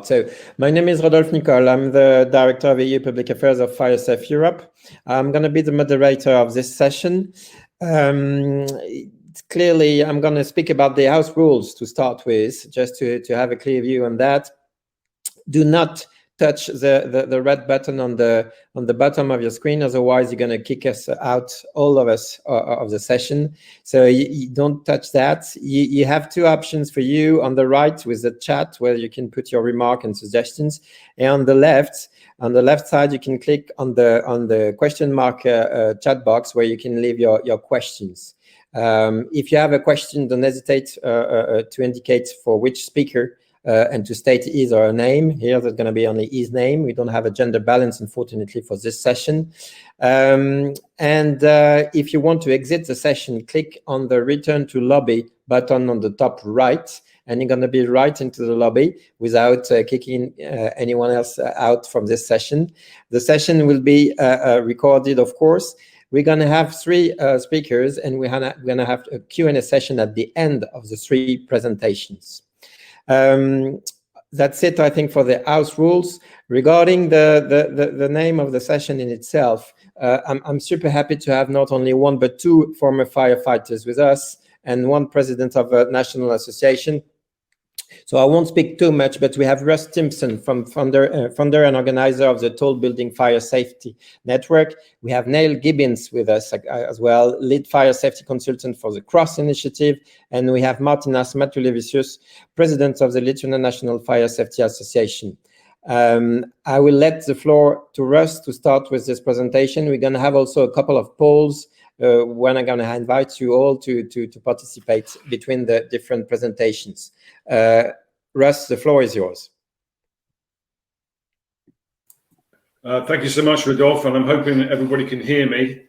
start. So my name is Rodolphe Nicolle. I'm the Director of EU Public Affairs of FireSafe Europe. I'm going to be the moderator of this session. Clearly, I'm going to speak about the House rules to start with, just to have a clear view on that. Do not touch the red button on the bottom of your screen, otherwise you're going to kick us out, all of us, of the session. So you don't touch that. You have two options for you: on the right with the chat, where you can put your remark and suggestions, and on the left side you can click on the question mark chat box, where you can leave your questions. If you have a question, don't hesitate to indicate for which speaker and to state his or her name. Here there's going to be only his name. We don't have a gender balance, unfortunately, for this session. If you want to exit the session, click on the return to lobby button on the top right, and you're going to be right into the lobby without kicking anyone else out from this session. The session will be recorded, of course. We're going to have three speakers, and we're going to have a Q&A session at the end of the three presentations. That's it, I think, for the House rules. Regarding the name of the session in itself, I'm super happy to have not only one but two former firefighters with us and one president of a national association. So I won't speak too much, but we have Russ Timpson, founder and organizer of the Tall Building Fire Safety Network. We have Gibbins with us as well, lead fire safety consultant for the Cross Initiative. And we have Martynas Matulevicius, president of the Lithuania National Fire Safety Association. I will let the floor to Russ to start with this presentation. We're going to have also a couple of polls when I'm going to invite you all to participate between the different presentations. Russ, the floor is yours. Thank you so much, Rodolphe, and I'm hoping everybody can hear me.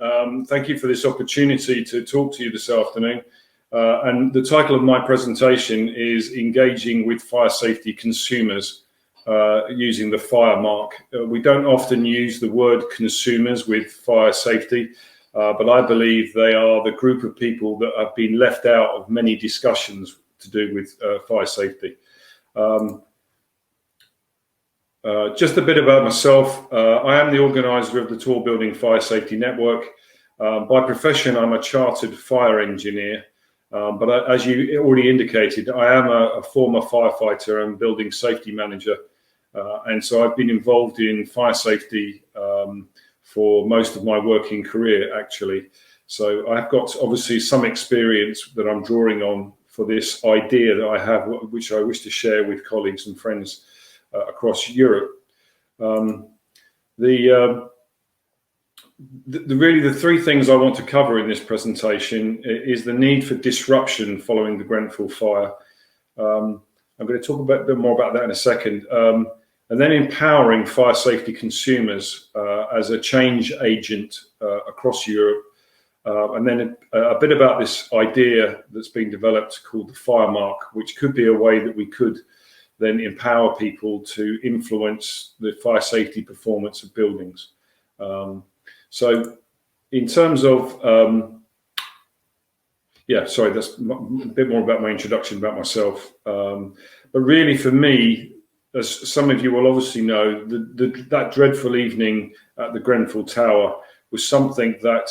Thank you for this opportunity to talk to you this afternoon. And the title of my presentation is Engaging with Fire Safety Consumers using the fire mark. We don't often use the word consumers with fire safety, but I believe they are the group of people that have been left out of many discussions to do with fire safety. Just a bit about myself. I am the organizer of the Tall Building Fire Safety Network. By profession, I'm a chartered fire engineer, but as you already indicated, I am a former firefighter and building safety manager. And so I've been involved in fire safety for most of my working career, actually. So I've got obviously some experience that I'm drawing on for this idea that I have, which I wish to share with colleagues and friends across Europe. Really the three things I want to cover in this presentation is the need for disruption following the Grenfell fire. I'm going to talk a bit more about that in a second. And then empowering fire safety consumers as a change agent across Europe. And then a bit about this idea that's been developed called the fire mark, which could be a way that we could then empower people to influence the fire safety performance of buildings. So in terms of, that's a bit more about my introduction about myself. But really for me, as some of you will obviously know, that dreadful evening at the Grenfell Tower was something that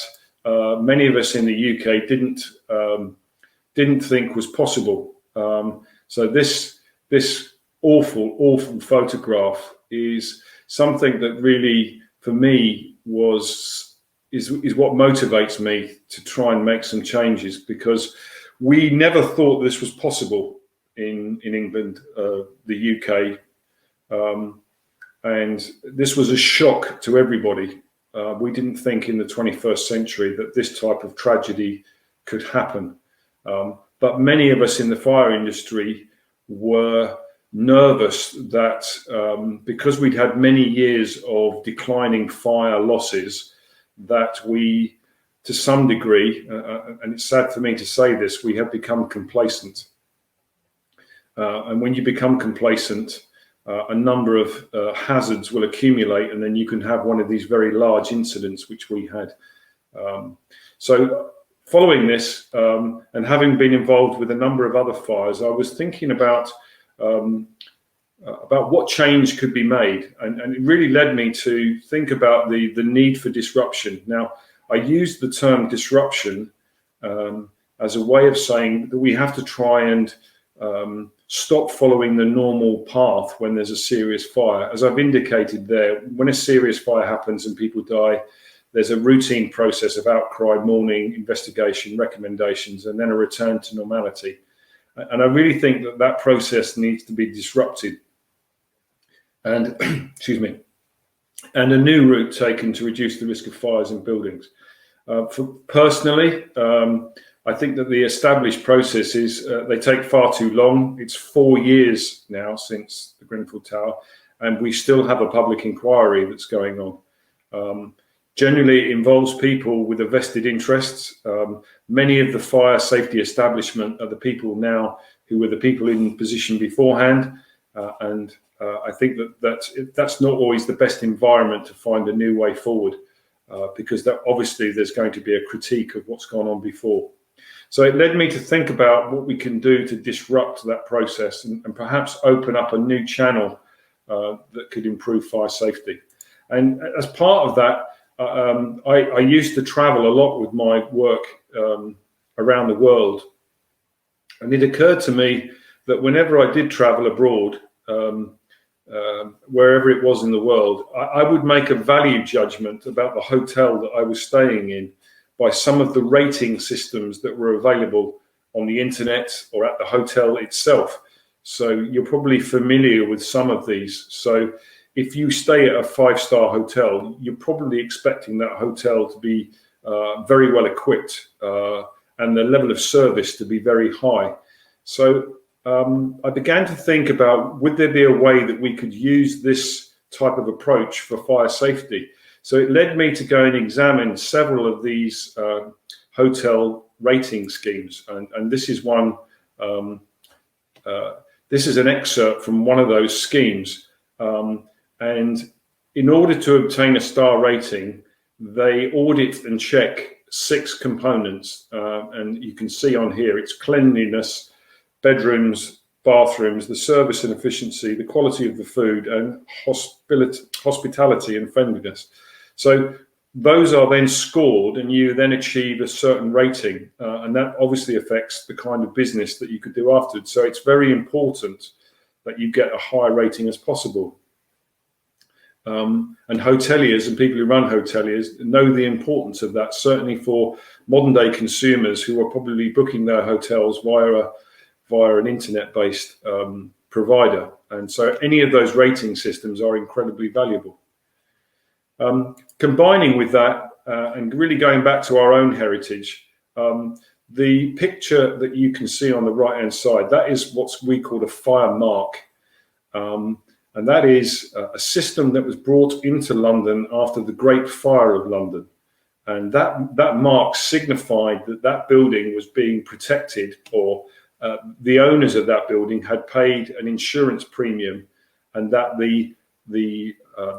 many of us in the UK didn't think was possible. So this awful photograph is something that really, for me, is what motivates me to try and make some changes, because we never thought this was possible in England, the UK. And this was a shock to everybody. We didn't think in the 21st century that this type of tragedy could happen. But many of us in the fire industry were nervous that because we'd had many years of declining fire losses, that we, to some degree, and it's sad for me to say this, we have become complacent. And when you become complacent, a number of hazards will accumulate, and then you can have one of these very large incidents, which we had. So following this, and having been involved with a number of other fires, I was thinking about about what change could be made, and it really led me to think about the need for disruption. Now, I used the term disruption as a way of saying that we have to try and stop following the normal path when there's a serious fire. As I've indicated there, when a serious fire happens and people die, there's a routine process of outcry, mourning, investigation, recommendations, and then a return to normality. And I really think that that process needs to be disrupted, and excuse me, and a new route taken to reduce the risk of fires in buildings. Personally, I think that the established processes, they take far too long. It's 4 years now since the Grenfell Tower, and we still have a public inquiry that's going on. Generally, it involves people with a vested interests. Many of the fire safety establishment are the people now who were the people in position beforehand, and I think that's not always the best environment to find a new way forward, because that obviously there's going to be a critique of what's gone on before. So it led me to think about what we can do to disrupt that process and perhaps open up a new channel that could improve fire safety. And as part of that, I used to travel a lot with my work around the world, and it occurred to me that whenever I did travel abroad, wherever it was in the world, I would make a value judgment about the hotel that I was staying in by some of the rating systems that were available on the internet or at the hotel itself. So you're probably familiar with some of these. So if you stay at a 5-star hotel, you're probably expecting that hotel to be very well equipped and the level of service to be very high. So I began to think about, would there be a way that we could use this type of approach for fire safety? So it led me to go and examine several of these hotel rating schemes. And this is one, this is an excerpt from one of those schemes. And in order to obtain a star rating, they audit and check 6 components. And you can see on here, it's cleanliness, bedrooms, bathrooms, the service and efficiency, the quality of the food, and hospitality and friendliness. So those are then scored, and you then achieve a certain rating, and that obviously affects the kind of business that you could do afterwards. So it's very important that you get a high rating as possible. And hoteliers and people who run hoteliers know the importance of that, certainly for modern day consumers who are probably booking their hotels via an internet-based provider. And so any of those rating systems are incredibly valuable. Combining with that and really going back to our own heritage, the picture that you can see on the right-hand side, that is what we call a fire mark. And that is a system that was brought into London after the Great Fire of London. And that mark signified that that building was being protected, or the owners of that building had paid an insurance premium, and that the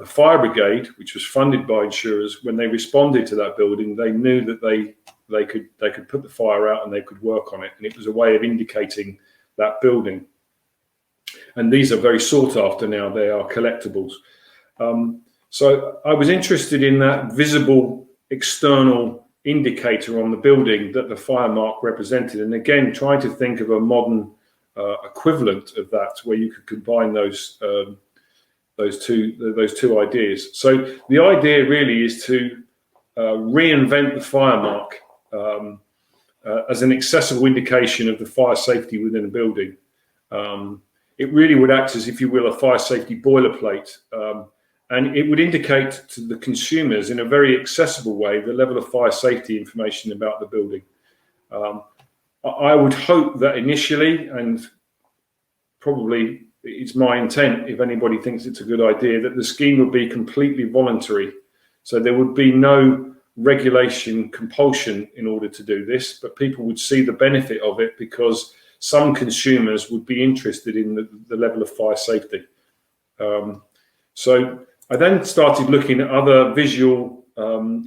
fire brigade, which was funded by insurers, when they responded to that building, they knew that they could put the fire out and they could work on it, and it was a way of indicating that building. And these are very sought after now. They are collectibles. So I was interested in that visible external indicator on the building that the fire mark represented, and again trying to think of a modern equivalent of that, where you could combine those two ideas. So the idea really is to reinvent the fire mark as an accessible indication of the fire safety within a building. It really would act as, if you will, a fire safety boilerplate, and it would indicate to the consumers in a very accessible way the level of fire safety information about the building. I would hope that initially, and probably it's my intent, if anybody thinks it's a good idea, that the scheme would be completely voluntary. So there would be no regulation compulsion in order to do this, but people would see the benefit of it because some consumers would be interested in the level of fire safety. So I then started looking at other visual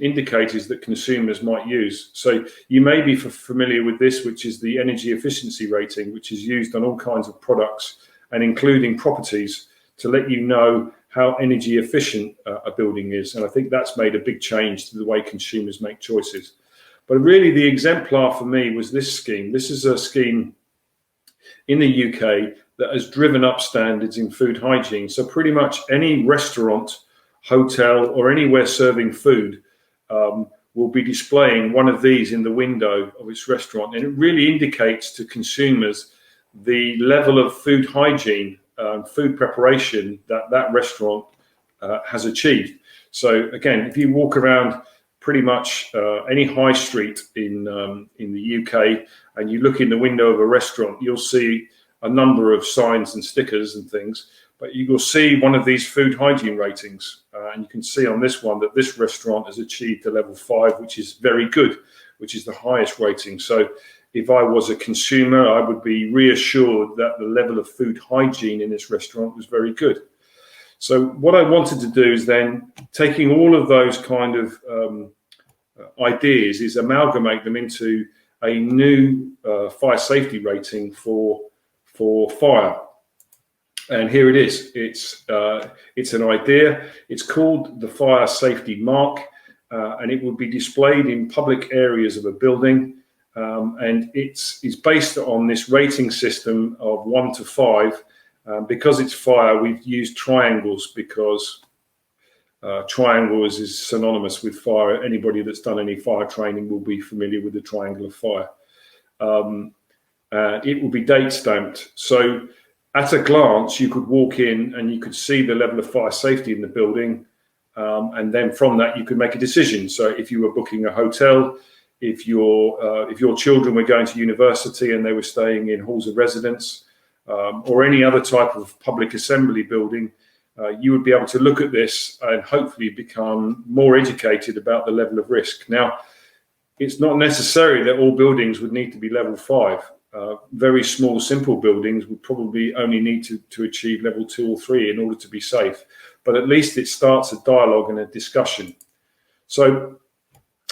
indicators that consumers might use. So you may be familiar with this, which is the energy efficiency rating, which is used on all kinds of products and including properties. to let you know how energy efficient a building is. And I think that's made a big change to the way consumers make choices. But really the exemplar for me was this scheme. This is a scheme in the UK that has driven up standards in food hygiene. So pretty much any restaurant, hotel, or anywhere serving food will be displaying one of these in the window of its restaurant. And it really indicates to consumers the level of food hygiene, food preparation that that restaurant has achieved. So again, if you walk around pretty much any high street in the UK and you look in the window of a restaurant, you'll see a number of signs and stickers and things, but you will see one of these food hygiene ratings. And you can see on this one that this restaurant has achieved a level 5, which is very good, which is the highest rating. So if I was a consumer, I would be reassured that the level of food hygiene in this restaurant was very good. So what I wanted to do is then, taking all of those kind of ideas, is amalgamate them into a new fire safety rating for fire. And here it is. It's an idea. It's called the Fire Safety Mark, and it will be displayed in public areas of a building. And it's based on this rating system of 1 to 5. Because it's fire, we've used triangles because triangles is synonymous with fire. Anybody that's done any fire training will be familiar with the triangle of fire. It will be date stamped. So at a glance, you could walk in and you could see the level of fire safety in the building. And then from that, you could make a decision. So if you were booking a hotel, if your children were going to university and they were staying in halls of residence, or any other type of public assembly building, you would be able to look at this and hopefully become more educated about the level of risk. Now, it's not necessary that all buildings would need to be level 5. Very small, simple buildings would probably only need to achieve level 2 or 3 in order to be safe. But at least it starts a dialogue and a discussion. So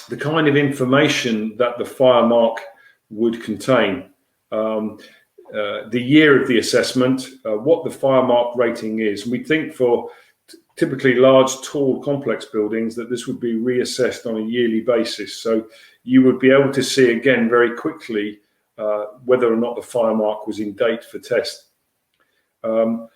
the kind of information that the fire mark would contain, the year of the assessment, what the fire mark rating is. And we think for typically large, tall, complex buildings that this would be reassessed on a yearly basis. So you would be able to see again very quickly whether or not the fire mark was in date for test. The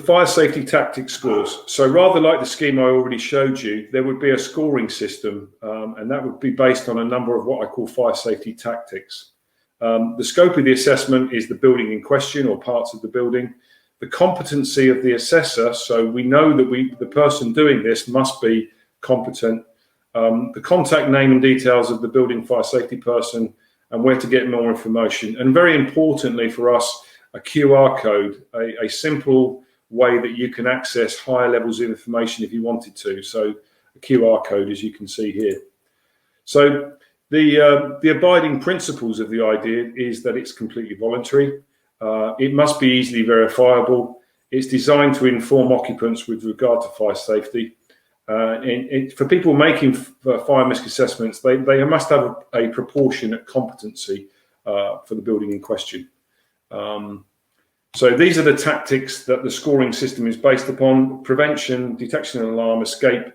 fire safety tactics scores. So rather like the scheme I already showed you, there would be a scoring system, and that would be based on a number of what I call fire safety tactics. The scope of the assessment is the building in question or parts of the building. The competency of the assessor, so we know that the person doing this must be competent. The contact name and details of the building fire safety person and where to get more information. And very importantly for us, a QR code, a simple way that you can access higher levels of information if you wanted to. So a QR code, as you can see here. So the abiding principles of the idea is that it's completely voluntary. It must be easily verifiable. It's designed to inform occupants with regard to fire safety. For people making fire risk assessments, they must have a proportionate competency for the building in question. So these are the tactics that the scoring system is based upon: prevention, detection and alarm, escape,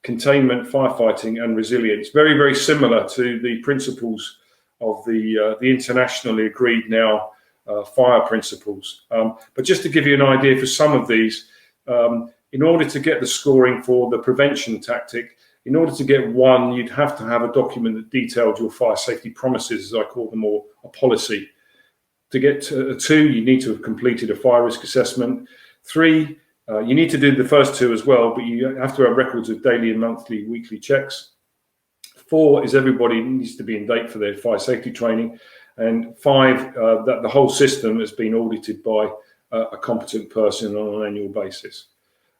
containment, firefighting, and resilience. Very, very similar to the principles of the internationally agreed now fire principles. But just to give you an idea for some of these, in order to get the scoring for the prevention tactic, in order to get 1, you'd have to have a document that detailed your fire safety promises, as I call them, or a policy. To get to a 2, you need to have completed a fire risk assessment. 3, you need to do the first 2 as well, but you have to have records of daily and monthly, weekly checks. 4 is everybody needs to be in date for their fire safety training. And 5, that the whole system has been audited by a competent person on an annual basis.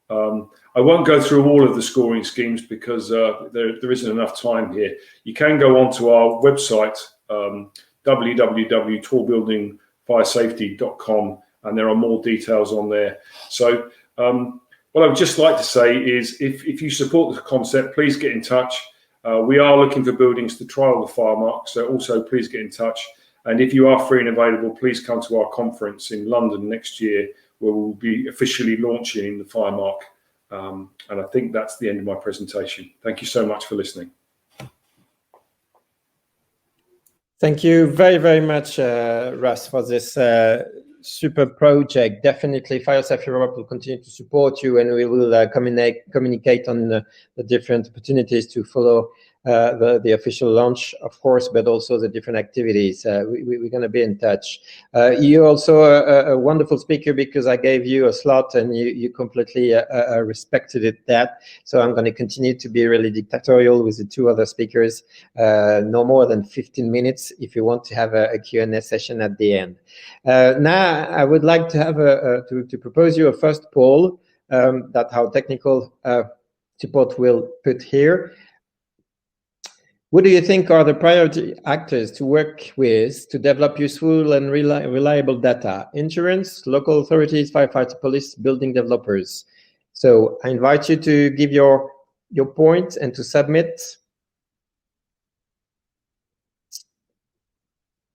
I won't go through all of the scoring schemes because there isn't enough time here. You can go onto our website, www.tallbuildingfiresafety.com, and there are more details on there. So what I would just like to say is if you support the concept, please get in touch. We are looking for buildings to trial the fire mark, so also please get in touch. And if you are free and available, please come to our conference in London next year, where we'll be officially launching the Firemark. And I think that's the end of my presentation. Thank you so much for listening. Thank you very, very much, Russ, for this super project. Definitely, FireSafe Europe will continue to support you, and we will communicate on the different opportunities to follow the official launch, of course, but also the different activities. We're going to be in touch. You're also a wonderful speaker, because I gave you a slot and you completely respected that. So I'm going to continue to be really dictatorial with the two other speakers. No more than 15 minutes if you want to have a Q&A session at the end. Now, I would like to have to propose you a first poll that our technical support will put here. What do you think are the priority actors to work with to develop useful and reliable data? Insurance, local authorities, firefighter, police, building developers. So I invite you to give your point and to submit.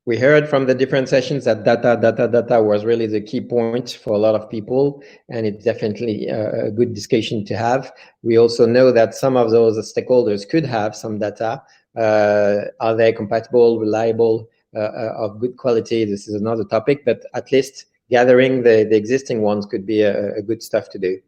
We heard from the different sessions that data was really the key point for a lot of people, and it's definitely a good discussion to have. We also know that some of those stakeholders could have some data. Are they compatible, reliable, of good quality? This is another topic, but at least gathering the existing ones could be a good stuff to do.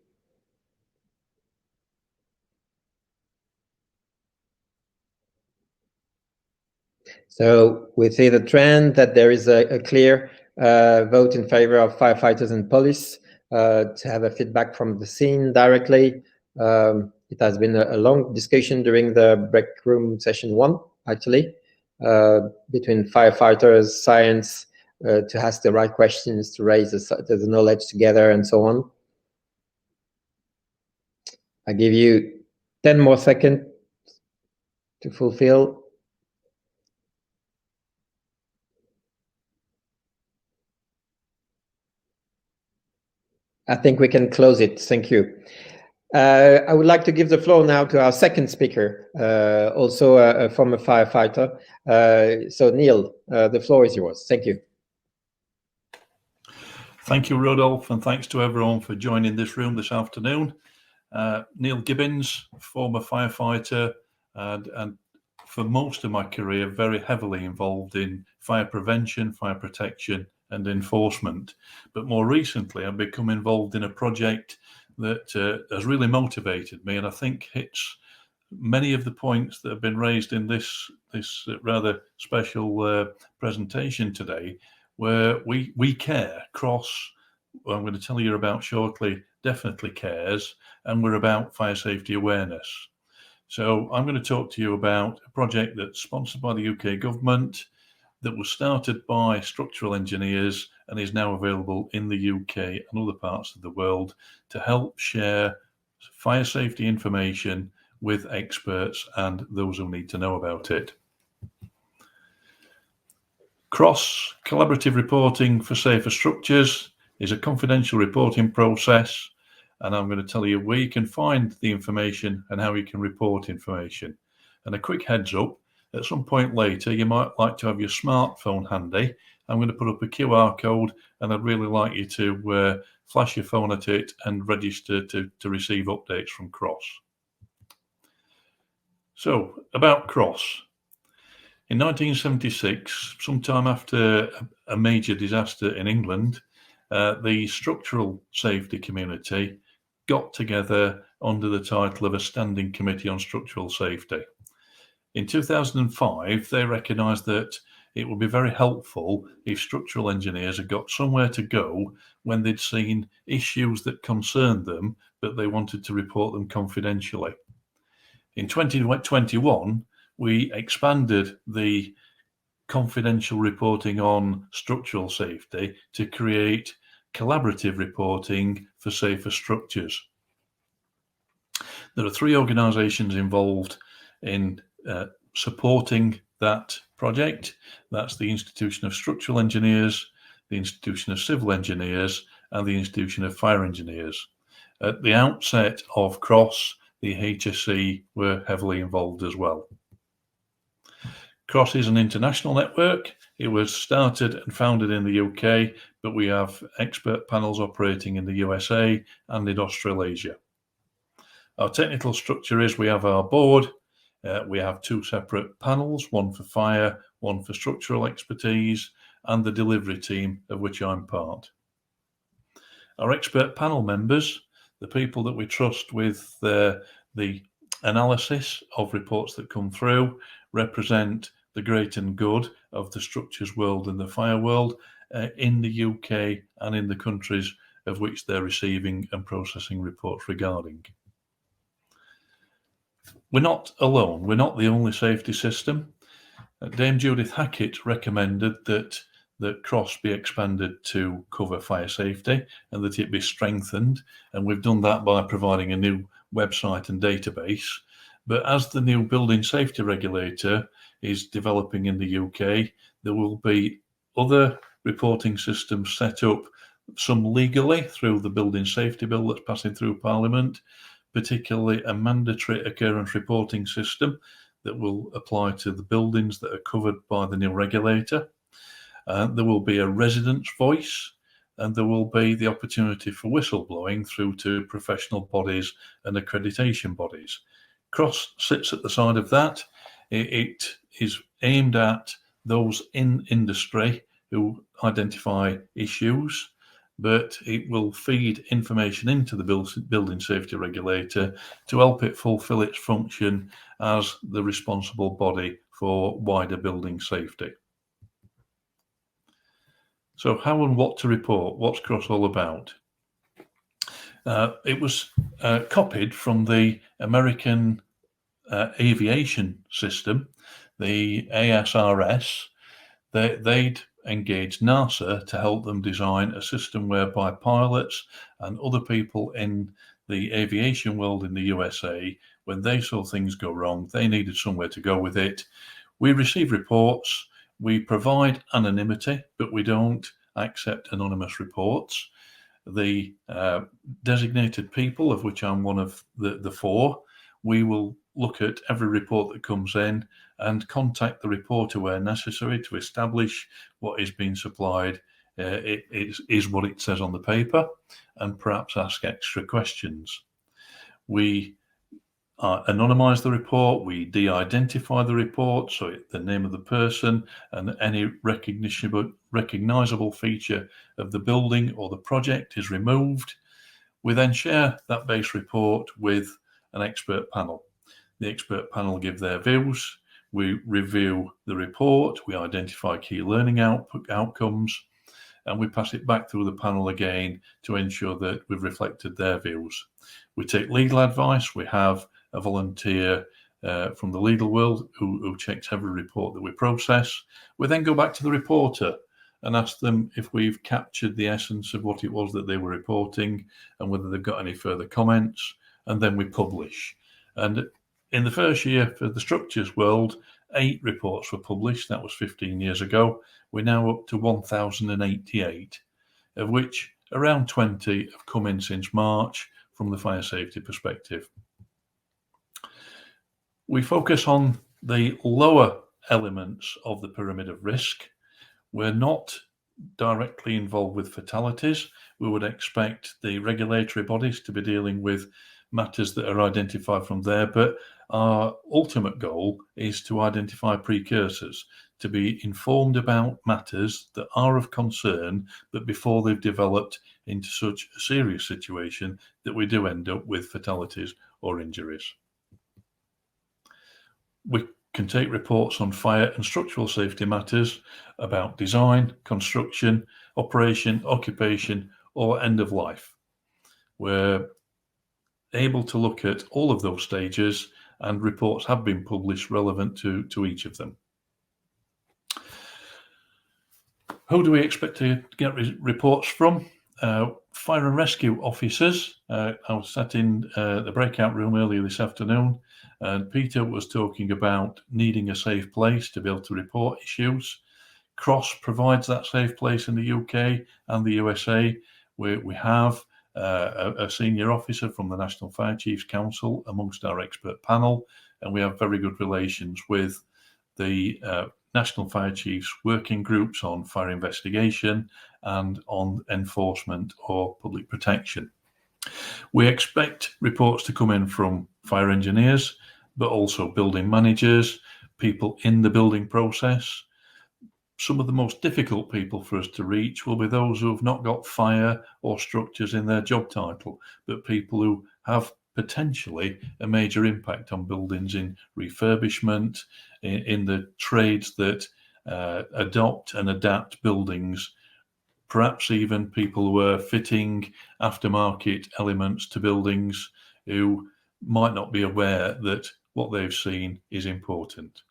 So we see the trend that there is a clear vote in favor of firefighters and police to have a feedback from the scene directly. It has been a long discussion during the break room session 1, actually, between firefighters, science, to ask the right questions, to raise the knowledge together, and so on. I give you 10 more seconds to fulfill. I think we can close it. Thank you. I would like to give the floor now to our second speaker, also a former firefighter. So Neil, the floor is yours. Thank you. Thank you, Rodolphe, and thanks to everyone for joining this room this afternoon. Neil Gibbins, former firefighter, and for most of my career, very heavily involved in fire prevention, fire protection, and enforcement. But more recently, I've become involved in a project that has really motivated me, and I think hits many of the points that have been raised in this rather special presentation today, where we care. Cross, what I'm going to tell you about shortly, definitely cares, and we're about fire safety awareness. So I'm going to talk to you about a project that's sponsored by the UK government, that was started by structural engineers and is now available in the UK and other parts of the world to help share fire safety information with experts and those who need to know about it. Cross collaborative reporting for safer structures is a confidential reporting process, and I'm going to tell you where you can find the information and how you can report information. And a quick heads up, at some point later, you might like to have your smartphone handy. I'm going to put up a QR code, and I'd really like you to flash your phone at it and register to receive updates from Cross. So, about Cross. In 1976, sometime after a major disaster in England, the structural safety community got together under the title of a Standing Committee on Structural Safety. In 2005, they recognised that it would be very helpful if structural engineers had got somewhere to go when they'd seen issues that concerned them, but they wanted to report them confidentially. In 2021, we expanded the confidential reporting on structural safety to create collaborative reporting for safer structures. There are 3 organisations involved in supporting that project. That's the Institution of Structural Engineers, the Institution of Civil Engineers, and the Institution of Fire Engineers. At the outset of Cross, the HSE were heavily involved as well. CROSS is an international network. It was started and founded in the UK, but we have expert panels operating in the USA and in Australasia. Our technical structure is we have our board, we have 2 separate panels, one for fire, one for structural expertise, and the delivery team, of which I'm part. Our expert panel members, the people that we trust with the analysis of reports that come through, represent the great and good of the structures world and the fire world in the UK and in the countries of which they're receiving and processing reports regarding. We're not alone. We're not the only safety system. Dame Judith Hackett recommended that CROSS be expanded to cover fire safety and that it be strengthened. And we've done that by providing a new website and database. But as the new building safety regulator is developing in the UK, there will be other reporting systems set up, some legally through the building safety bill that's passing through Parliament, particularly a mandatory occurrence reporting system that will apply to the buildings that are covered by the new regulator. There will be a resident's voice, and there will be the opportunity for whistleblowing through to professional bodies and accreditation bodies. CROSS sits at the side of that. It is aimed at those in industry who identify issues, but it will feed information into the building safety regulator to help it fulfill its function as the responsible body for wider building safety. So how and what to report? What's CROSS all about? It was copied from the American aviation system, the ASRS. They'd engaged NASA to help them design a system whereby pilots and other people in the aviation world in the USA, when they saw things go wrong, they needed somewhere to go with it. We receive reports, we provide anonymity, but we don't accept anonymous reports. The designated people, of which I'm one of the 4, we will look at every report that comes in and contact the reporter where necessary to establish what is being supplied is what it says on the paper, and perhaps ask extra questions. We anonymize the report, we de-identify the report, so the name of the person and any recognizable feature of the building or the project is removed. We then share that base report with an expert panel. The expert panel give their views, we review the report, we identify key learning outcomes, and we pass it back through the panel again to ensure that we've reflected their views. We take legal advice. We have a volunteer from the legal world who checks every report that we process. We then go back to the reporter and ask them if we've captured the essence of what it was that they were reporting and whether they've got any further comments, and then we publish. And in the first year for the structures world, 8 reports were published. That was 15 years ago. We're now up to 1,088, of which around 20 have come in since March from the fire safety perspective. We focus on the lower elements of the pyramid of risk. We're not directly involved with fatalities. We would expect the regulatory bodies to be dealing with matters that are identified from there, but our ultimate goal is to identify precursors, to be informed about matters that are of concern, but before they've developed into such a serious situation that we do end up with fatalities or injuries. We can take reports on fire and structural safety matters about design, construction, operation, occupation, or end of life. We're able to look at all of those stages, and reports have been published relevant to each of them. Who do we expect to get reports from? Fire and rescue officers. I was sat in the breakout room earlier this afternoon, and Peter was talking about needing a safe place to be able to report issues. CROSS provides that safe place in the UK and the USA. We have a senior officer from the National Fire Chiefs Council amongst our expert panel, and we have very good relations with the National Fire Chiefs working groups on fire investigation and on enforcement or public protection. We expect reports to come in from fire engineers, but also building managers, people in the building process. Some of the most difficult people for us to reach will be those who have not got fire or structures in their job title, but people who have potentially a major impact on buildings in refurbishment, in the trades that adopt and adapt buildings, perhaps even people who are fitting aftermarket elements to buildings who might not be aware that what they've seen is important.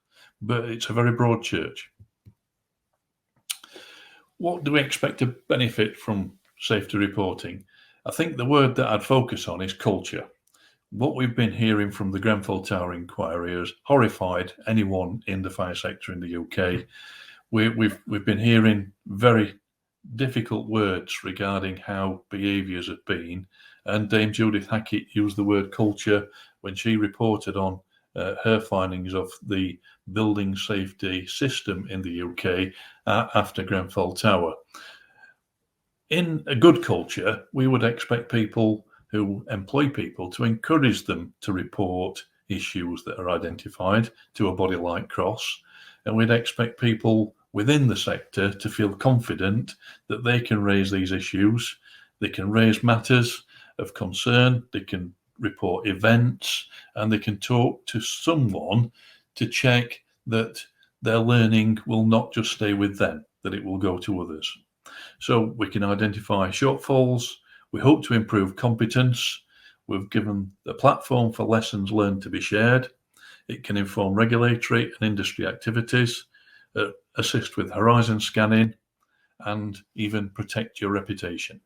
But it's a very broad church. What do we expect to benefit from safety reporting? I think the word that I'd focus on is culture. What we've been hearing from the Grenfell Tower inquiry has horrified anyone in the fire sector in the UK. We've been hearing very difficult words regarding how behaviours have been, and Dame Judith Hackett used the word culture when she reported on her findings of the building safety system in the UK after Grenfell Tower. In a good culture, we would expect people who employ people to encourage them to report issues that are identified to a body like Cross, and we'd expect people within the sector to feel confident that they can raise these issues, they can raise matters of concern, they can report events, and they can talk to someone to check that their learning will not just stay with them, that it will go to others. So we can identify shortfalls, we hope to improve competence, we've given the platform for lessons learned to be shared, it can inform regulatory and industry activities, assist with horizon scanning, and even protect your reputation.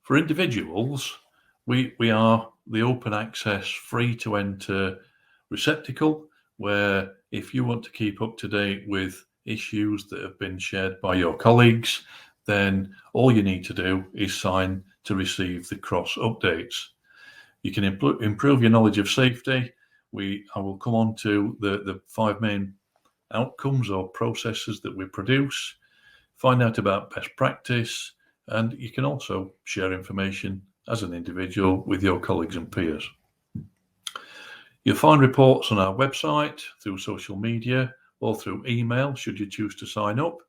For individuals, we are the open access, free to enter receptacle, where if you want to keep up to date with issues that have been shared by your colleagues, then all you need to do is sign to receive the Cross updates. You can improve your knowledge of safety. I will come on to the 5 main outcomes or processes that we produce, find out about best practice, and you can also share information as an individual with your colleagues and peers. You'll find reports on our website, through social media, or through email, should you choose to sign up.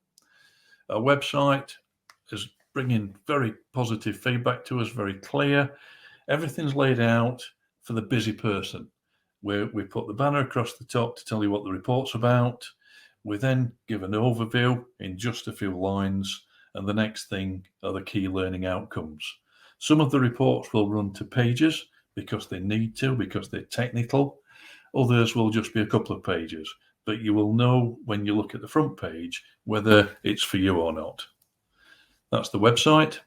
Our website is bringing very positive feedback to us, very clear. Everything's laid out for the busy person. We put the banner across the top to tell you what the report's about. We then give an overview in just a few lines, and the next thing are the key learning outcomes. Some of the reports will run to pages because they need to, because they're technical. Others will just be a couple of pages, but you will know when you look at the front page whether it's for you or not. That's the website.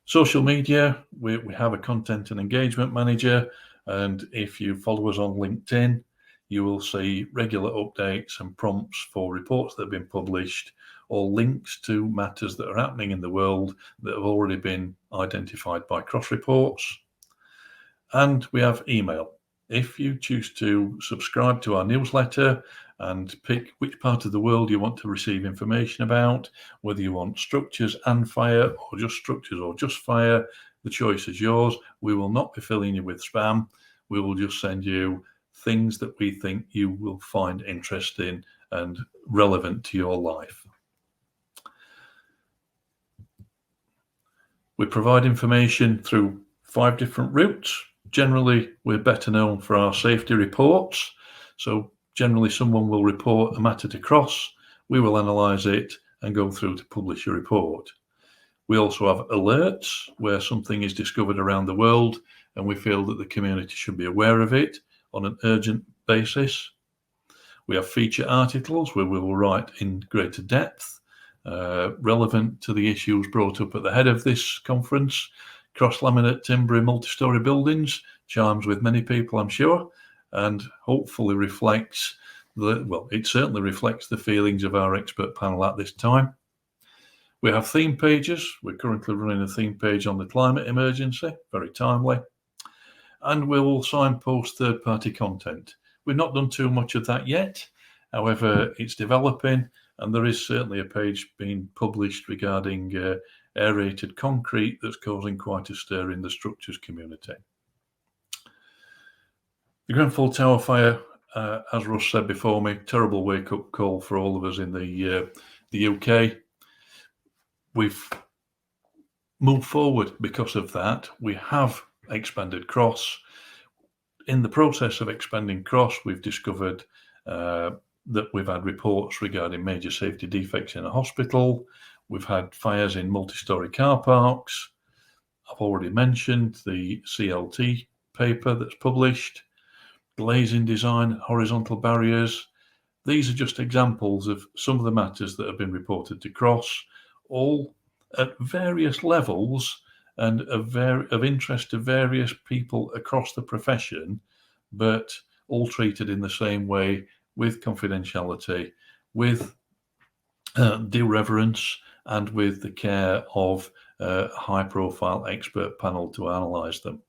Social media, we have a content and engagement manager, and if you follow us on LinkedIn, you will see regular updates and prompts for reports that have been published, or links to matters that are happening in the world that have already been identified by Cross reports. And we have email. If you choose to subscribe to our newsletter and pick which part of the world you want to receive information about, whether you want structures and fire, or just structures or just fire, the choice is yours. We will not be filling you with spam. We will just send you things that we think you will find interesting and relevant to your life. We provide information through 5 different routes. Generally, we're better known for our safety reports. So generally, someone will report a matter to Cross. We will analyse it and go through to publish a report. We also have alerts where something is discovered around the world and we feel that the community should be aware of it on an urgent basis. We have feature articles where we will write in greater depth, relevant to the issues brought up at the head of this conference. Cross-laminate timber in multi-storey buildings chimes with many people, I'm sure, and hopefully reflects it certainly reflects the feelings of our expert panel at this time. We have theme pages. We're currently running a theme page on the climate emergency, very timely. And we will signpost third-party content. We've not done too much of that yet. However, it's developing, and there is certainly a page being published regarding aerated concrete that's causing quite a stir in the structures community. The Grenfell Tower fire, as Russ said before me, terrible wake-up call for all of us in the UK. We've moved forward because of that. We have expanded Cross. In the process of expanding Cross, we've discovered that we've had reports regarding major safety defects in a hospital. We've had fires in multi-storey car parks. I've already mentioned the CLT paper that's published. Glazing design, horizontal barriers. These are just examples of some of the matters that have been reported to Cross, all at various levels and of interest to various people across the profession, but all treated in the same way, with confidentiality, with due reverence, and with the care of a high-profile expert panel to analyse them.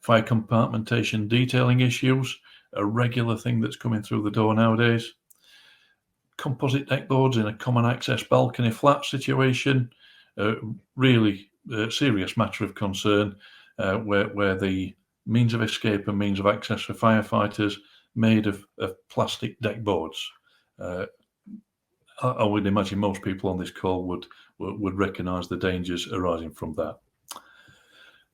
Fire compartmentation detailing issues, a regular thing that's coming through the door nowadays. Composite deck boards in a common access balcony flat situation, really serious matter of concern, where the means of escape and means of access for firefighters made of plastic deck boards. I would imagine most people on this call would recognise the dangers arising from that.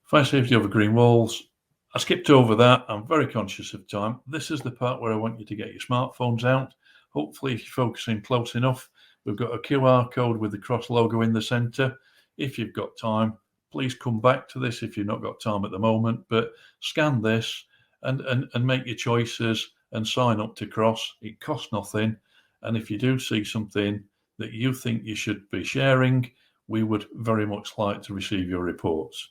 Fire safety over green walls. I skipped over that. I'm very conscious of time. This is the part where I want you to get your smartphones out. Hopefully, if you're focusing close enough, we've got a QR code with the Cross logo in the centre. If you've got time, please come back to this if you've not got time at the moment, but scan this and make your choices and sign up to Cross. It costs nothing. And if you do see something that you think you should be sharing, we would very much like to receive your reports.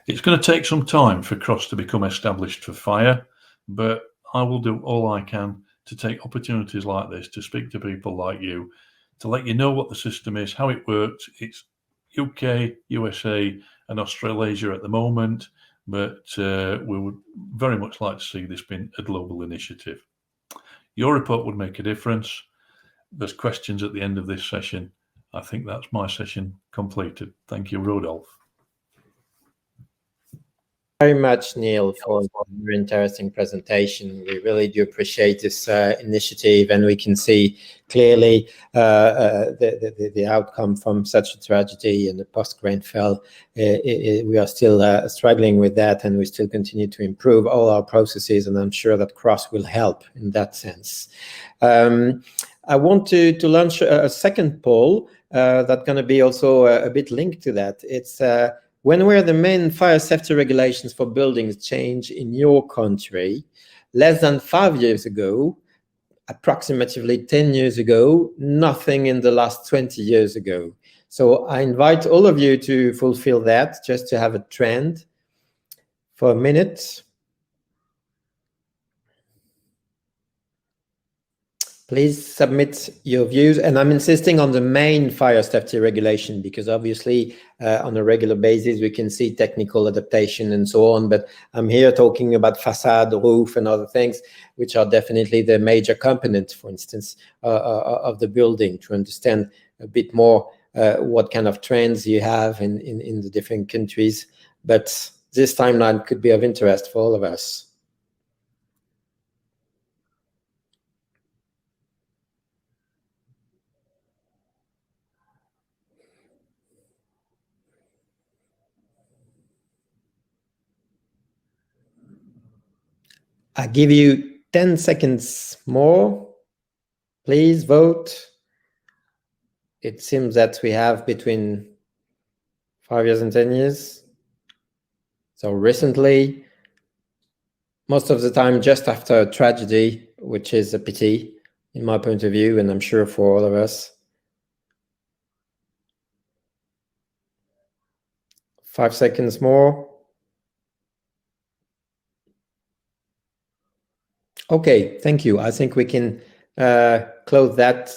It's going to take some time for Cross to become established for fire, but I will do all I can to take opportunities like this to speak to people like you, to let you know what the system is, how it works. It's UK, USA and Australasia at the moment, but we would very much like to see this being a global initiative. Your report would make a difference. There's questions at the end of this session. I think that's my session completed. Thank you, Rodolphe. Very much, Neil, for a very interesting presentation. We really do appreciate this initiative, and we can see clearly the outcome from such a tragedy and the post-Grenfell. We are still struggling with that, and we still continue to improve all our processes, and I'm sure that Cross will help in that sense. I want to launch a second poll that's going to be also a bit linked to that. It's when were the main fire safety regulations for buildings changed in your country? Less than 5 years ago, approximately 10 years ago, nothing in the last 20 years ago. So I invite all of you to fulfill that, just to have a trend for a minute. Please submit your views, and I'm insisting on the main fire safety regulation because obviously on a regular basis we can see technical adaptation and so on, but I'm here talking about facade, roof and other things which are definitely the major component, for instance, of the building, to understand a bit more what kind of trends you have in the different countries. But this timeline could be of interest for all of us. I give you 10 seconds more. Please vote. It seems that we have between 5 years and 10 years. So recently, most of the time just after a tragedy, which is a pity in my point of view, and I'm sure for all of us. 5 seconds more. Okay, thank you. I think we can close that.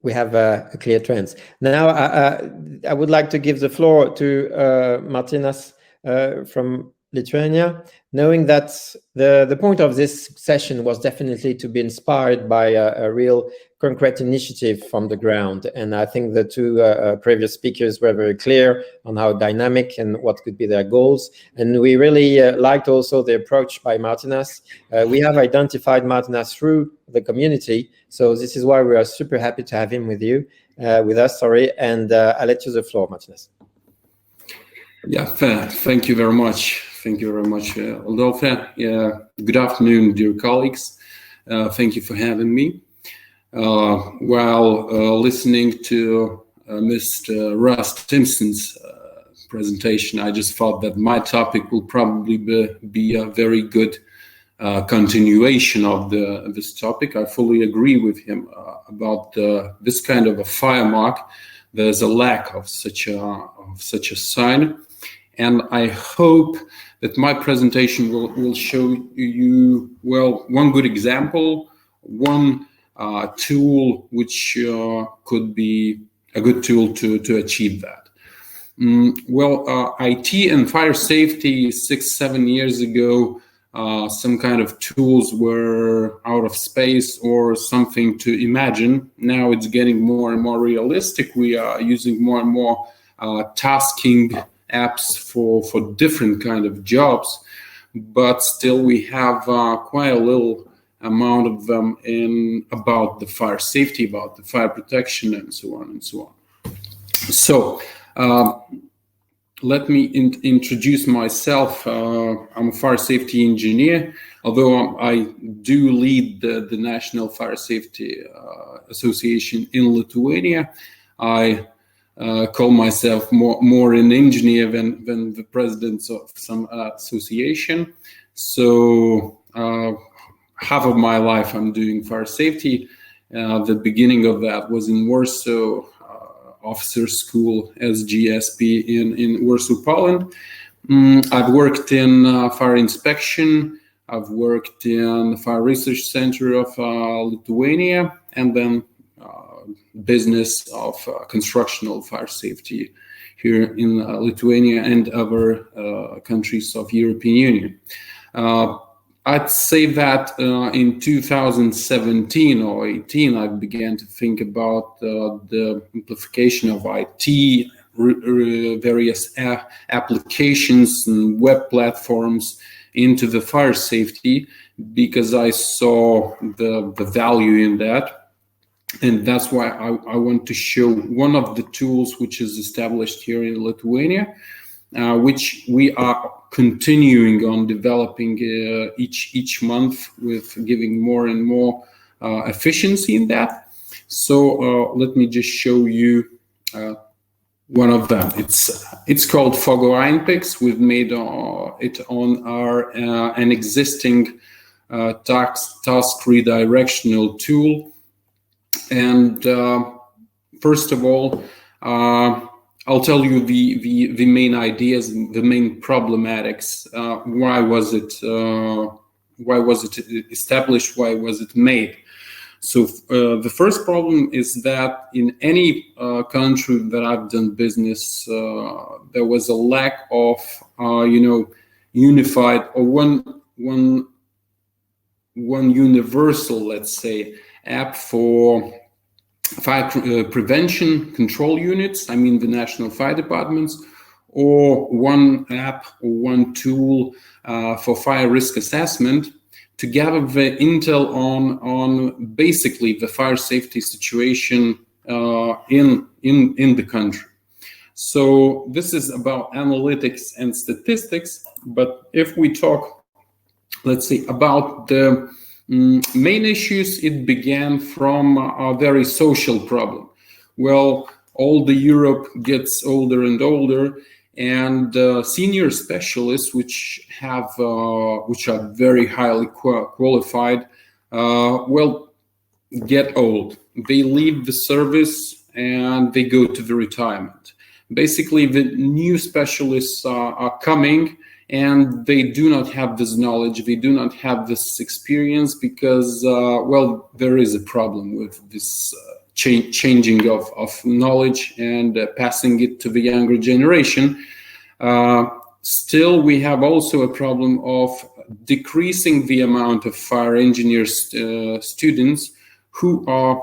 We have a clear trend. Now, I would like to give the floor to Martynas from Lithuania, knowing that the point of this session was definitely to be inspired by a real concrete initiative from the ground. And I think the two previous speakers were very clear on how dynamic and what could be their goals. And we really liked also the approach by Martynas. We have identified Martynas through the community. So this is why we are super happy to have him with us, and I'll let you the floor, Martynas. Yeah, thank you very much. Thank you very much, Rodolphe. Good afternoon, dear colleagues. Thank you for having me. While listening to Mr. Russ Timpson's presentation, I just thought that my topic will probably be a very good continuation of this topic. I fully agree with him about this kind of a fire mark. There's a lack of such a sign. And I hope that my presentation will show you, well, one good example, one tool which could be a good tool to achieve that. IT and fire safety 6-7 years ago, some kind of tools were out of space or something to imagine. Now it's getting more and more realistic. We are using more and more tasking apps for different kind of jobs, but still we have quite a little amount of them about the fire safety, about the fire protection, and so on and so on. So let me introduce myself. I'm a fire safety engineer, although I do lead the National Fire Safety Association in Lithuania. I call myself more an engineer than the president of some association. So half of my life I'm doing fire safety. The beginning of that was in Warsaw Officer School, SGSP in Warsaw, Poland. I've worked in fire inspection. I've worked in the Fire Research Center of Lithuania, and then business of constructional fire safety here in Lithuania and other countries of European Union. I'd say that in 2017 or 18, I began to think about the amplification of IT, various applications and web platforms into the fire safety, because I saw the value in that. And that's why I want to show one of the tools which is established here in Lithuania, which we are continuing on developing each month, with giving more and more efficiency in that. So let me just show you one of them. It's called Fogo Einpix. We've made it on an existing task redirectional tool. And first of all, I'll tell you the main ideas, the main problematics. Why was it established? Why was it made? So the first problem is that in any country that I've done business, there was a lack of unified or one universal, let's say, app for fire prevention control units, I mean the national fire departments, or one app or one tool for fire risk assessment to gather the intel on basically the fire safety situation in the country. So this is about analytics and statistics, but if we talk, let's say, about the main issues, it began from a very social problem. Well, all the Europe gets older and older, and senior specialists, which are very highly qualified, get old. They leave the service and they go to the retirement. Basically, the new specialists are coming, and they do not have this knowledge, they do not have this experience, because, there is a problem with this changing of knowledge and passing it to the younger generation. Still, we have also a problem of decreasing the amount of fire engineers students who are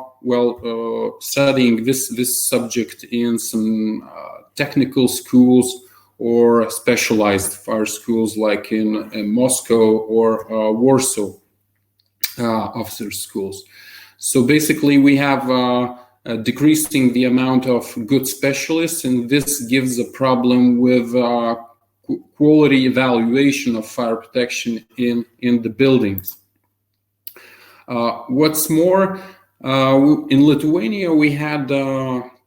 studying this subject in some technical schools or specialized fire schools like in Moscow or Warsaw officers schools. So basically we have decreasing the amount of good specialists, and this gives a problem with quality evaluation of fire protection in the buildings. What's more, in Lithuania we had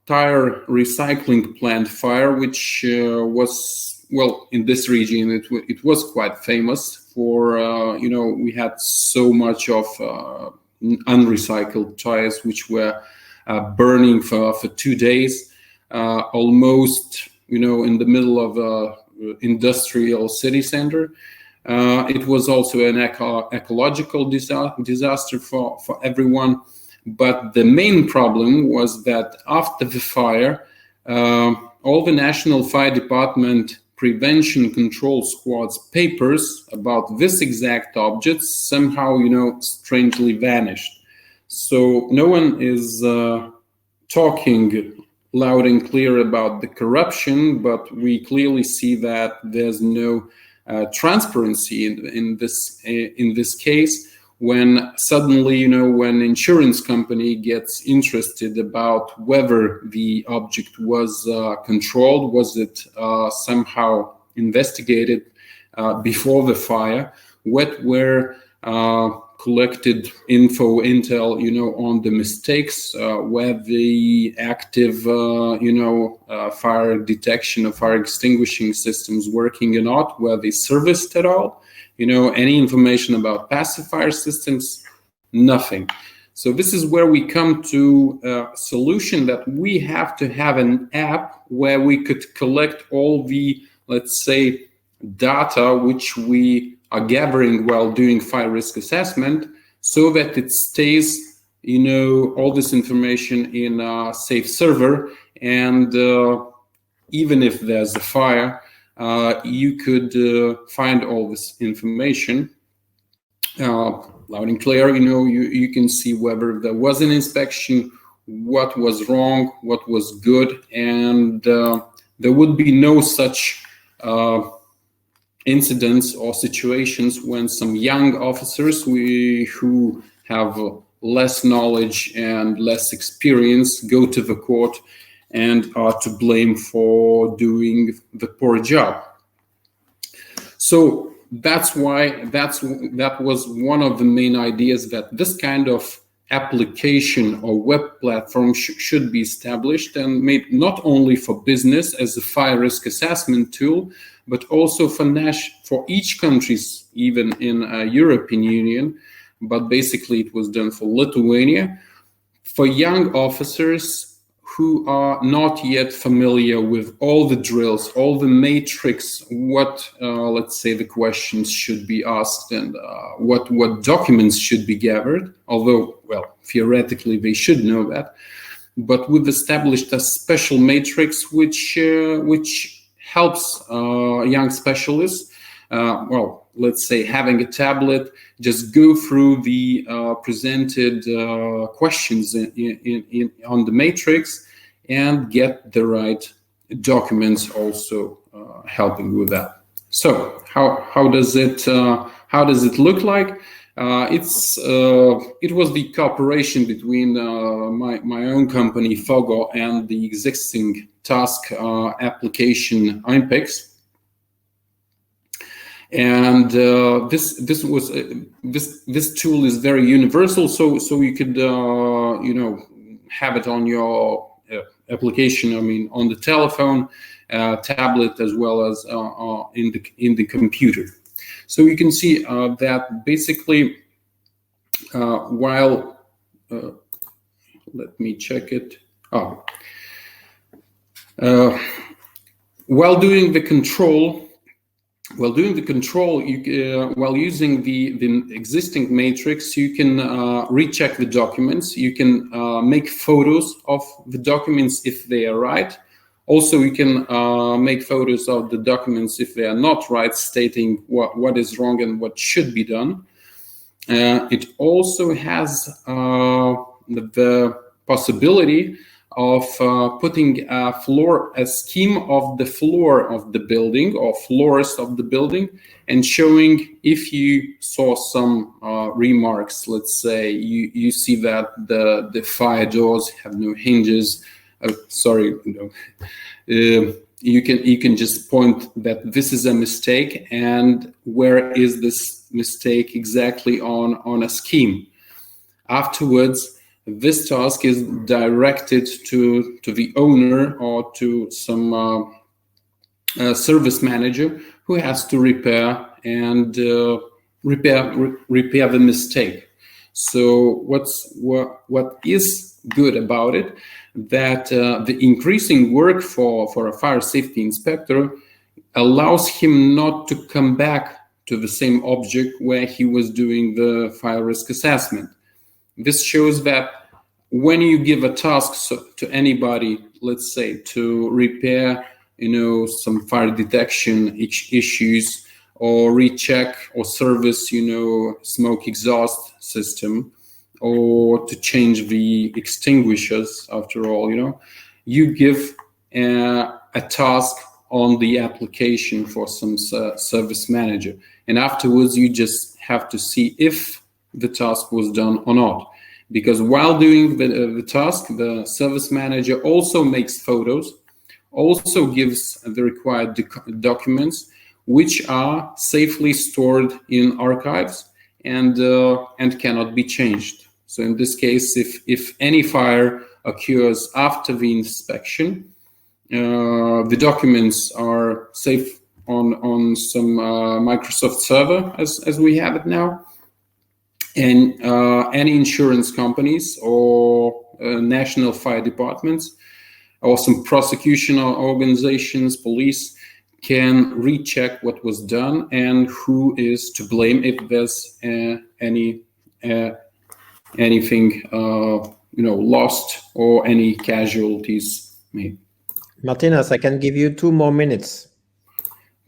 tire recycling plant fire, which was, well, in this region it was quite famous for, we had so much of unrecycled tires which were burning for 2 days, almost, in the middle of a industrial city center. It was also an ecological disaster for everyone. But the main problem was that after the fire, all the National Fire Department Prevention Control Squad's papers about this exact object somehow, strangely vanished. So no one is talking loud and clear about the corruption, but we clearly see that there's no transparency in this case. When suddenly, when insurance company gets interested about whether the object was controlled, was it somehow investigated before the fire, what were collected intel, on the mistakes, where the active, fire detection or fire extinguishing systems working or not, were they serviced at all? Any information about passive fire systems? Nothing. So this is where we come to a solution that we have to have an app where we could collect all the, let's say, data which we are gathering while doing fire risk assessment, so that it stays, all this information in a safe server, and even if there's a fire, you could find all this information loud and clear. You can see whether there was an inspection, what was wrong, what was good, and there would be no such incidents or situations when some young officers who have less knowledge and less experience go to the court and are to blame for doing the poor job. So that's why that was one of the main ideas, that this kind of application or web platform should be established and made not only for business as a fire risk assessment tool, but also for each countries, even in European Union. But basically it was done for Lithuania, for young officers who are not yet familiar with all the drills, all the matrix, what, let's say, the questions should be asked, and what documents should be gathered, although, well, theoretically they should know that. But we've established a special matrix which helps young specialists, let's say, having a tablet, just go through the presented questions on the matrix and get the right documents, also helping with that. So how does it look like? It was the cooperation between my own company Fogo and the existing task application Impex. And this tool is very universal, so you could have it on your application. On the telephone, tablet, as well as in the computer. So you can see that basically, while let me check it. While doing the control. While using the existing matrix, you can recheck the documents. You can make photos of the documents if they are right. Also, you can make photos of the documents if they are not right, stating what is wrong and what should be done. It also has the possibility of putting a scheme of the floor of the building or floors of the building, and showing if you saw some remarks. Let's say you see that the fire doors have no hinges. You can just point that this is a mistake, and where is this mistake exactly on a scheme. Afterwards, this task is directed to the owner or to some service manager who has to repair and repair the mistake. So what is good about it, that the increasing work for a fire safety inspector allows him not to come back to the same object where he was doing the fire risk assessment. This shows that when you give a task to anybody, let's say to repair, some fire detection issues, or recheck or service, smoke exhaust system, or to change the extinguishers, after all, you give a task on the application for some service manager. And afterwards, you just have to see if the task was done or not. Because while doing the task, the service manager also makes photos, also gives the required documents, which are safely stored in archives and cannot be changed. So in this case, if any fire occurs after the inspection, the documents are safe on some Microsoft server as we have it now. And any insurance companies or national fire departments or some prosecution organizations, police, can recheck what was done and who is to blame if there's anything lost or any casualties made. Martynas, I can give you 2 more minutes.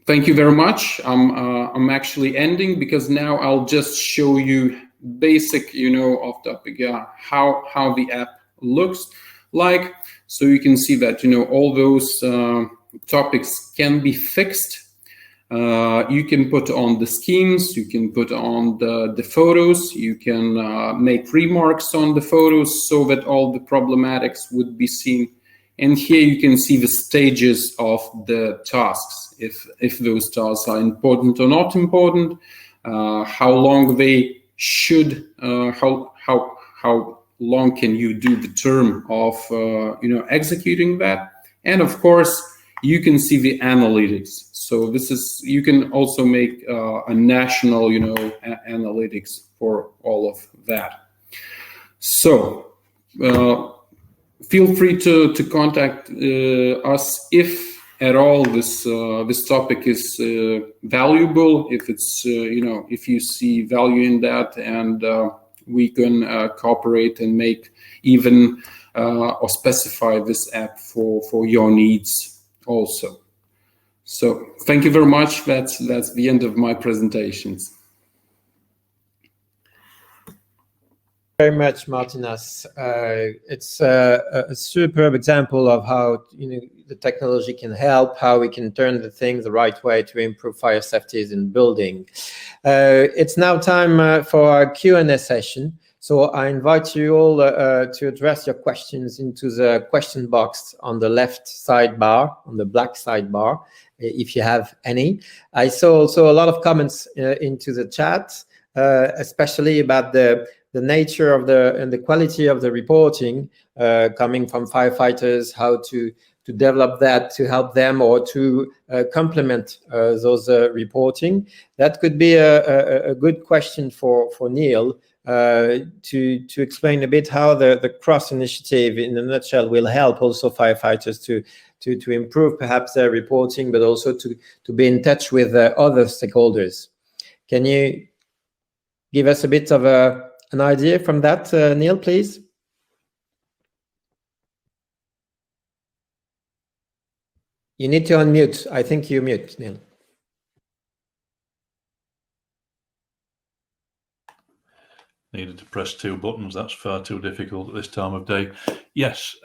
Thank you very much. I'm actually ending, because now I'll just show you basic, off topic, how the app looks like. So you can see that, all those topics can be fixed. You can put on the schemes, you can put on the photos, you can make remarks on the photos so that all the problematics would be seen. And here you can see the stages of the tasks, if those tasks are important or not important, how long they should, how long can you do the term of executing that. And of course, you can see the analytics. So you can also make a national, analytics for all of that. So feel free to contact us if at all this topic is valuable, if it's if you see value in that, and we can cooperate and make even or specify this app for your needs also. So thank you very much. That's the end of my presentations. Very much, Martynas. It's a superb example of how the technology can help, how we can turn the things the right way to improve fire safety in building. It's now time for our Q&A session. So I invite you all to address your questions into the question box on the left sidebar, on the black sidebar, if you have any. I saw also a lot of comments into the chat, especially about the nature of and the quality of the reporting coming from firefighters, how to develop that to help them or to complement those reporting. That could be a good question for Neil to explain a bit how the cross initiative in a nutshell will help also firefighters to improve perhaps their reporting, but also to be in touch with other stakeholders. Can you give us a bit of an idea from that, Neil, please? You need to unmute. I think you're mute, Neil. Needed to press 2 buttons. That's far too difficult at this time of day. Yes,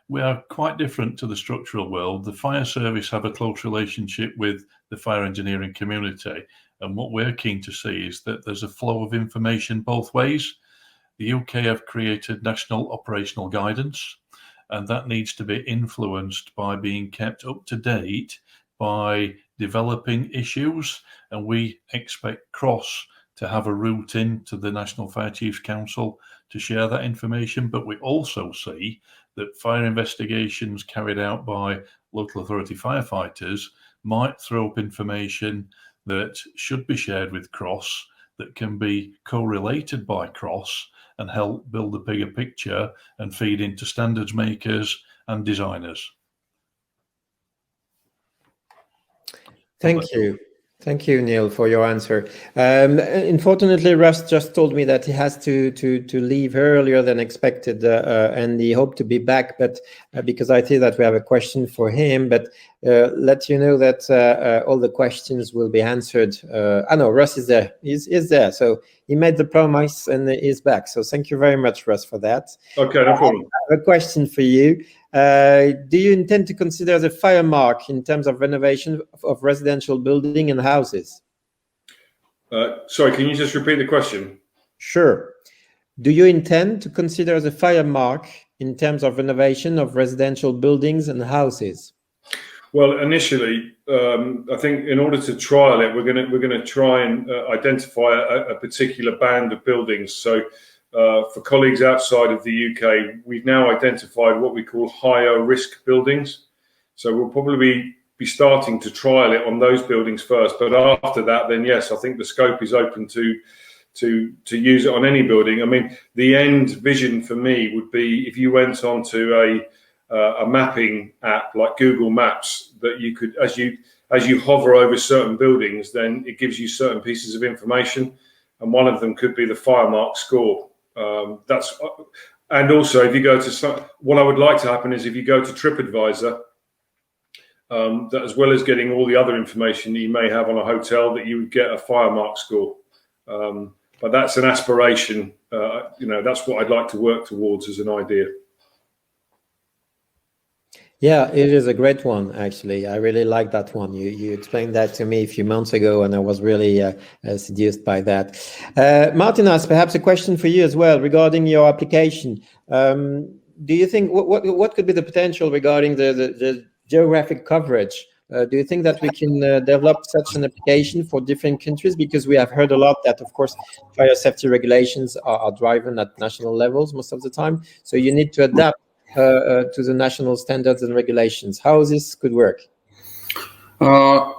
we are quite different to the structural world. The fire service have a close relationship with the fire engineering community. And what we're keen to see is that there's a flow of information both ways. The UK have created national operational guidance, and that needs to be influenced by being kept up to date by developing issues. And we expect CROSS to have a route into the National Fire Chiefs Council to share that information. But we also see that fire investigations carried out by local authority firefighters might throw up information that should be shared with CROSS, that can be correlated by CROSS and help build a bigger picture and feed into standards makers and designers. Thank you. Thank you, Neil, for your answer. Unfortunately, Russ just told me that he has to leave earlier than expected, and he hoped to be back. But because I see that we have a question for him, but let you know that all the questions will be answered. I know Russ is there. He's there. So he made the promise and is back. So thank you very much, Russ, for that. Okay, no problem. I have a question for you. Do you intend to consider the fire mark in terms of renovation of residential building and houses? Sorry, can you just repeat the question? Sure. Do you intend to consider the fire mark in terms of renovation of residential buildings and houses? Well, initially, I think in order to trial it, we're going to try and identify a particular band of buildings. So, for colleagues outside of the UK, we've now identified what we call higher risk buildings. So we'll probably be starting to trial it on those buildings first. But after that, then yes, I think the scope is open to use it on any building. I mean, the end vision for me would be if you went onto a mapping app like Google Maps, that you could, as you hover over certain buildings, then it gives you certain pieces of information, and one of them could be the fire mark score. And also if you go to what I would like to happen is if you go to TripAdvisor, that as well as getting all the other information that you may have on a hotel, that you would get a fire mark score. But that's an aspiration. That's what I'd like to work towards as an idea. Yeah, it is a great one, actually. I really like that one. You explained that to me a few months ago, and I was really seduced by that. Martynas, perhaps a question for you as well regarding your application. Do you think, what could be the potential regarding the geographic coverage? Do you think that we can develop such an application for different countries? Because we have heard a lot that, of course, fire safety regulations are driven at national levels most of the time. So you need to adapt to the national standards and regulations. How this could work? Well,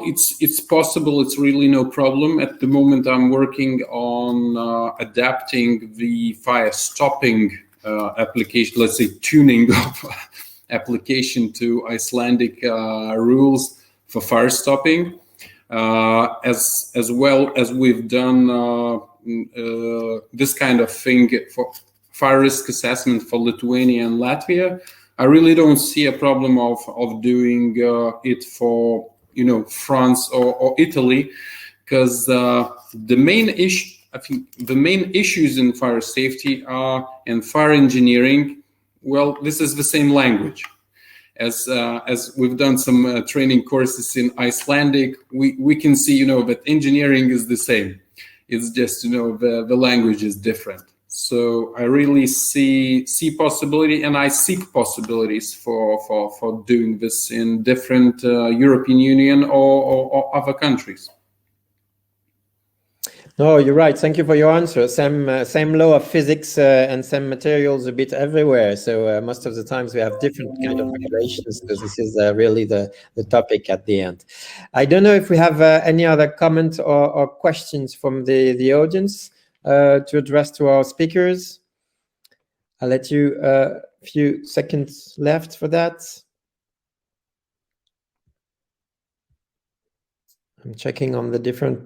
it's possible. It's really no problem. At the moment, I'm working on adapting the fire stopping application, let's say tuning of application to Icelandic rules for fire stopping, as well as we've done this kind of thing for fire risk assessment for Lithuania and Latvia. I really don't see a problem of doing it for France or Italy, because the main issue, I think, the main issues in fire safety and fire engineering. Well, this is the same language. As we've done some training courses in Icelandic, we can see that engineering is the same. It's just the language is different. So I really see possibility, and I seek possibilities for doing this in different European Union or other countries. No, you're right. Thank you for your answer. Same law of physics and same materials a bit everywhere. So most of the times we have different kind of regulations, because this is really the topic at the end. I don't know if we have any other comments or questions from the audience to address to our speakers. I'll let you a few seconds left for that. I'm checking on the different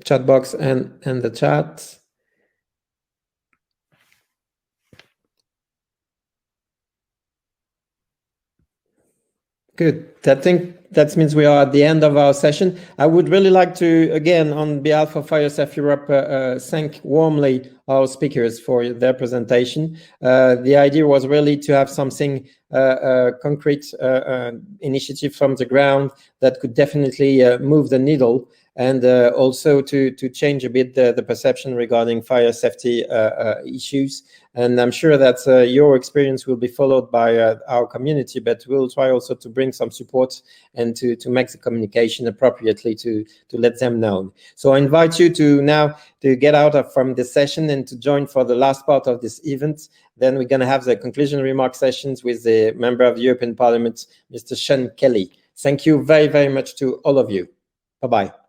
chat box and the chat. Good. I think that means we are at the end of our session. I would really like to, again, on behalf of FireSafe Europe, thank warmly our speakers for their presentation. The idea was really to have something concrete initiative from the ground that could definitely move the needle, and also to change a bit the perception regarding fire safety issues. And I'm sure that your experience will be followed by our community, but we'll try also to bring some support and to make the communication appropriately to let them know. So I invite you to now to get out from this session and to join for the last part of this event. Then we're going to have the conclusion remark sessions with the member of the European Parliament, Mr. Sean Kelly. Thank you very, very much to all of you. Bye-bye.